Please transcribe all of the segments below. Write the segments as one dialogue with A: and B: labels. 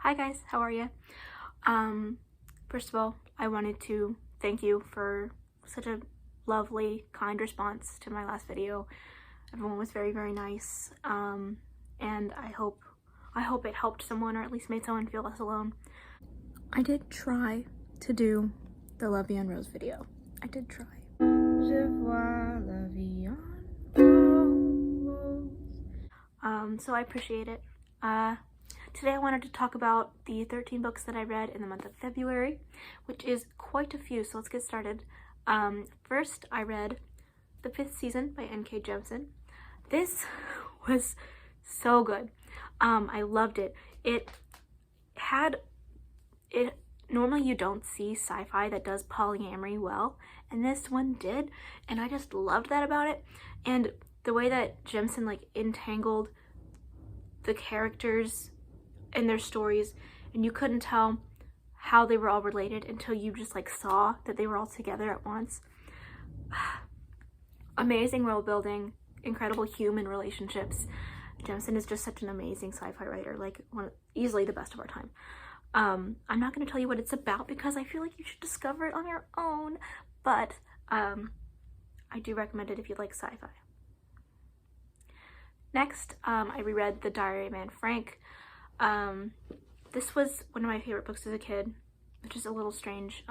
A: Hi guys, how are you? First of all, I wanted to thank you for such a lovely, kind response to my last video. Everyone was very, very nice. And I hope it helped someone, or at least made someone feel less alone. I did try to do the La Vie en Rose video. I did try. Je vois la vie en rose. So I appreciate it. Today I wanted to talk about the 13 books that I read in the month of February, which is quite a few, so let's get started. First, I read The Fifth Season by N.K. Jemisin. This was so good. I loved it. Normally you don't see sci-fi that does polyamory well, and this one did, and I just loved that about it. And the way that Jemisin entangled the characters and their stories, and you couldn't tell how they were all related until you just saw that they were all together at once. Amazing world building, incredible human relationships. Jemisin is just such an amazing sci-fi writer, easily the best of our time. I'm not going to tell you what it's about because I feel like you should discover it on your own, but I do recommend it if you like sci-fi. Next, I reread The Diary of Anne Frank. This was one of my favorite books as a kid, which is a little strange.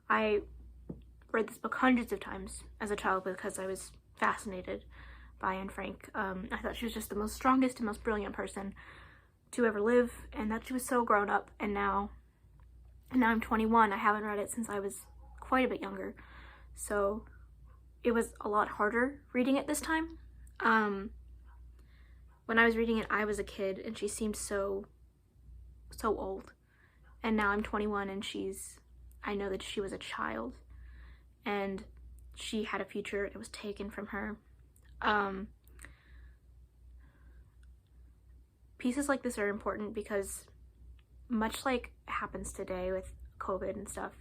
A: I read this book hundreds of times as a child because I was fascinated by Anne Frank. I thought she was just the most strongest and most brilliant person to ever live, and that she was so grown up. And now I'm 21. I haven't read it since I was quite a bit younger, so it was a lot harder reading it this time. When I was reading it, I was a kid, and she seemed so old. And now I'm 21, and I know that she was a child, and she had a future. It was taken from her. Pieces like this are important because, much like happens today with COVID and stuff,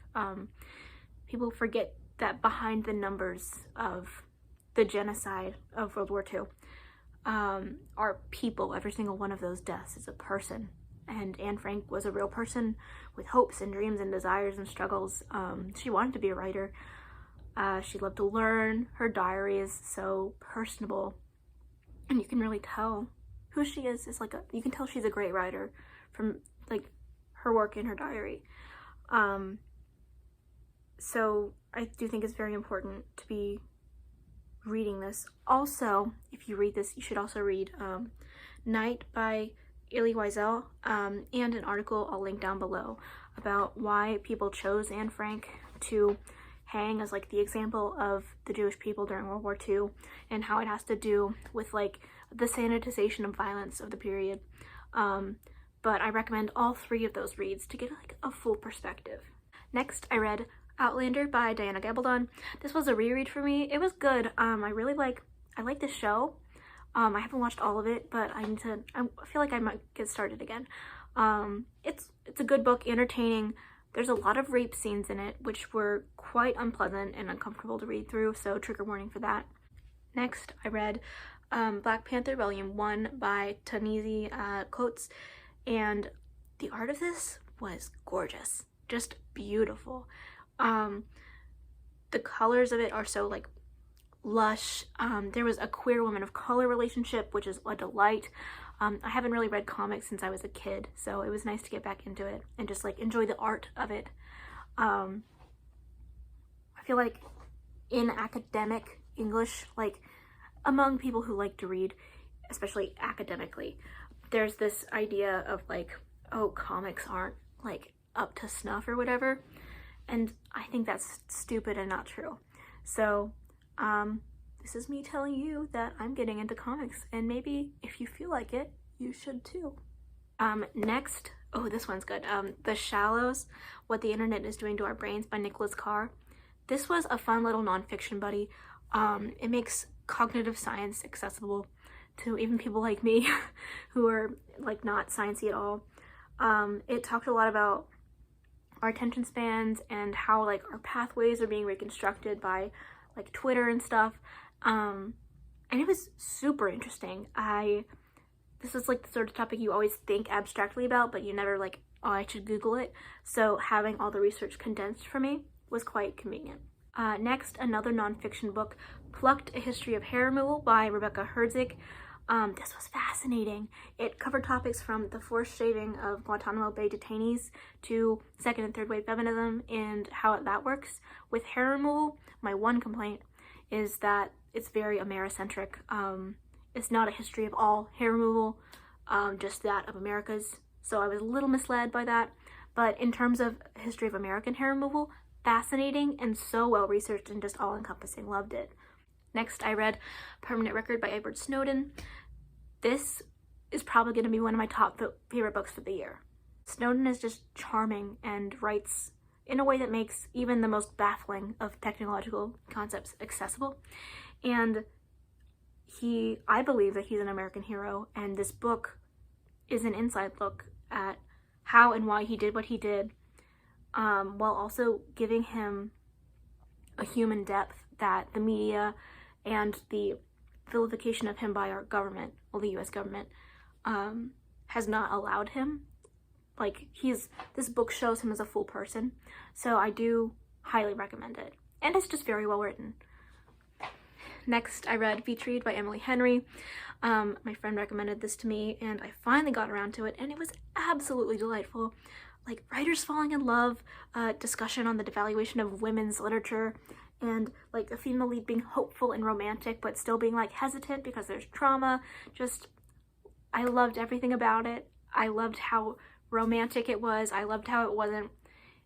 A: people forget that behind the numbers of the genocide of World War II, are people. Every single one of those deaths is a person, and Anne Frank was a real person with hopes and dreams and desires and struggles. She wanted to be a writer. She loved to learn. Her diary is so personable, and you can really tell who she is. You can tell she's a great writer from her work in her diary. So I do think it's very important to be reading this. Also, if you read this, you should also read Night by Elie Wiesel, and an article I'll link down below about why people chose Anne Frank to hang as the example of the Jewish people during World War II, and how it has to do with the sanitization of violence of the period. But I recommend all three of those reads to get a full perspective. Next, I read Outlander by Diana Gabaldon. This was a reread for me. It was good. I like the show. I haven't watched all of it, but I feel like I might get started again. It's a good book, entertaining. There's a lot of rape scenes in it, which were quite unpleasant and uncomfortable to read through, so trigger warning for that. Next, I read Black Panther Volume 1 by Ta-Nehisi Coates, and the art of this was gorgeous, just beautiful. The colors of it are so lush. There was a queer woman of color relationship, which is a delight. I haven't really read comics since I was a kid, so it was nice to get back into it and just enjoy the art of it. I feel like in academic English, among people who like to read, especially academically, there's this idea of oh, comics aren't up to snuff or whatever, and I think that's stupid and not true. So this is me telling you that I'm getting into comics, and maybe if you feel like it, you should too. Next, oh, this one's good. The Shallows, What the Internet is Doing to Our Brains by Nicholas Carr. This was a fun little nonfiction buddy. It makes cognitive science accessible to even people like me who are not sciencey at all. It talked a lot about our attention spans and how our pathways are being reconstructed by Twitter and stuff. And it was super interesting. I this is like the sort of topic you always think abstractly about, but you never like, oh, I should Google it. So having all the research condensed for me was quite convenient. Next, another nonfiction book, Plucked, A History of Hair Removal by Rebecca Herzig. This was fascinating. It covered topics from the forced shaving of Guantanamo Bay detainees to second and third wave feminism and how that works. With hair removal, my one complaint is that it's very Americentric. It's not a history of all hair removal, just that of America's. So I was a little misled by that. But in terms of history of American hair removal, fascinating and so well researched and just all encompassing. Loved it. Next, I read Permanent Record by Edward Snowden. This is probably going to be one of my top favorite books for the year. Snowden is just charming and writes in a way that makes even the most baffling of technological concepts accessible. And I believe that he's an American hero, and this book is an inside look at how and why he did what he did, while also giving him a human depth that the media and the vilification of him by our government, well, the US government, has not allowed him. Like, this book shows him as a full person, so I do highly recommend it. And it's just very well written. Next, I read Beach Read by Emily Henry. My friend recommended this to me, and I finally got around to it, and it was absolutely delightful. Like, writers falling in love, discussion on the devaluation of women's literature, and like a female lead being hopeful and romantic, but still being like hesitant because there's trauma. I loved everything about it. I loved how romantic it was. I loved how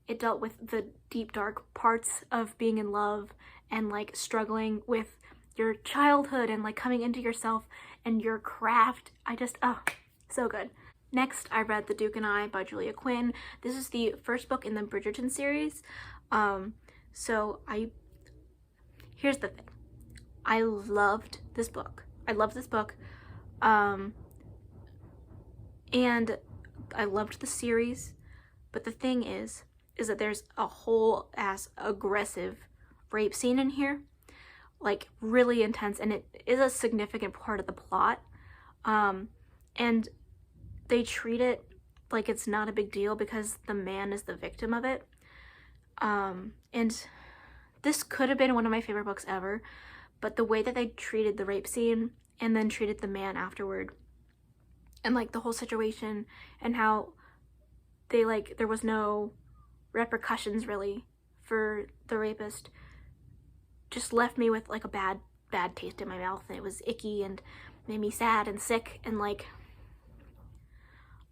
A: it dealt with the deep, dark parts of being in love and like struggling with your childhood and like coming into yourself and your craft. So good. Next, I read The Duke and I by Julia Quinn. This is the first book in the Bridgerton series. Here's the thing. I loved this book. And I loved the series. But the thing is that there's a whole ass aggressive rape scene in here. Like, really intense, and it is a significant part of the plot. And they treat it like it's not a big deal because the man is the victim of it. And this could have been one of my favorite books ever, but the way that they treated the rape scene and then treated the man afterward, and like the whole situation, and how they there was no repercussions really for the rapist, just left me with like a bad taste in my mouth, and it was icky and made me sad and sick, and like,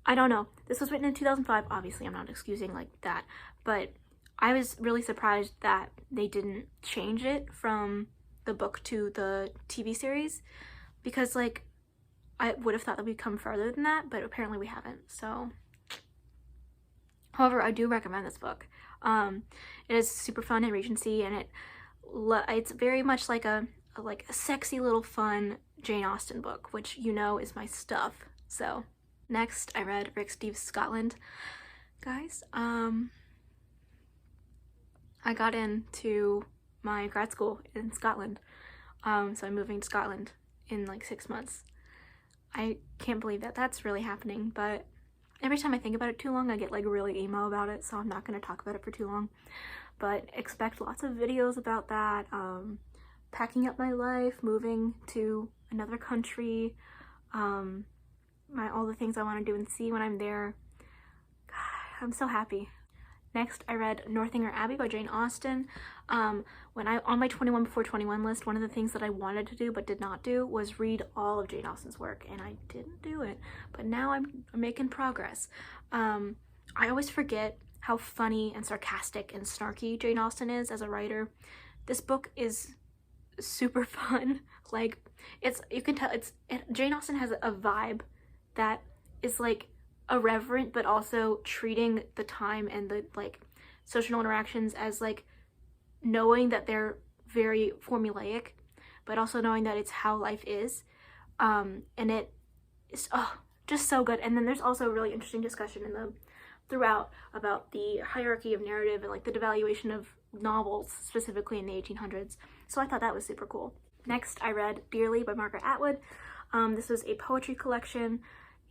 A: I don't know. This was written in 2005. Obviously, I'm not excusing like that, but I was really surprised that they didn't change it from the book to the TV series, because like, I would have thought that we'd come further than that, but apparently we haven't. So, however, I do recommend this book. It is super fun in Regency, and it's very much like a sexy little fun Jane Austen book, which you know is my stuff. So next, I read Rick Steves' Scotland. Guys, I got into my grad school in Scotland, so I'm moving to Scotland in like 6 months. I can't believe that that's really happening, but every time I think about it too long, I get like really emo about it, so I'm not going to talk about it for too long. But expect lots of videos about that, packing up my life, moving to another country, all the things I want to do and see when I'm there. God, I'm so happy. Next, I read Northanger Abbey by Jane Austen. On my 21 before 21 list, one of the things that I wanted to do but did not do was read all of Jane Austen's work, and I didn't do it. But now I'm making progress. I always forget how funny and sarcastic and snarky Jane Austen is as a writer. This book is super fun. Like, you can tell Jane Austen has a vibe that is like irreverent, but also treating the time and the like social interactions as like knowing that they're very formulaic, but also knowing that it's how life is. And it is just so good. And then there's also a really interesting discussion throughout about the hierarchy of narrative and like the devaluation of novels, specifically in the 1800s. So I thought that was super cool. Next, I read Dearly by Margaret Atwood. This was a poetry collection,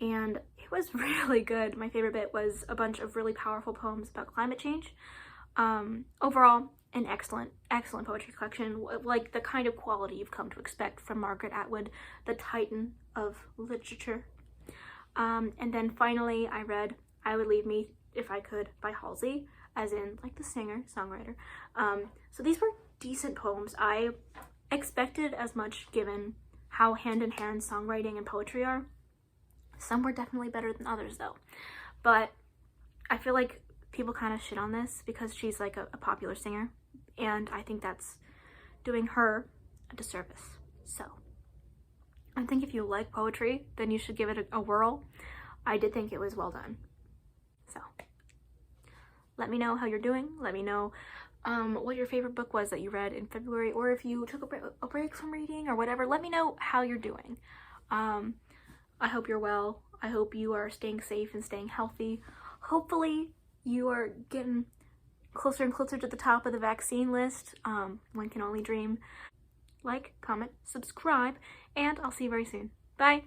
A: and it was really good. My favorite bit was a bunch of really powerful poems about climate change. Overall, an excellent poetry collection, like the kind of quality you've come to expect from Margaret Atwood, the titan of literature. And then finally, I read I Would Leave Me If I Could by Halsey, as in like the singer, songwriter. So these were decent poems. I expected as much given how hand-in-hand songwriting and poetry are. Some were definitely better than others though. But I feel like people kind of shit on this because she's like a popular singer, and I think that's doing her a disservice. So I think if you like poetry, then you should give it a whirl. I did think it was well done. So let me know how you're doing. Let me know what your favorite book was that you read in February, or if you took a break from reading or whatever. Let me know how you're doing. I hope you're well. I hope you are staying safe and staying healthy. Hopefully you are getting closer and closer to the top of the vaccine list. One can only dream. Like, comment, subscribe, and I'll see you very soon. Bye!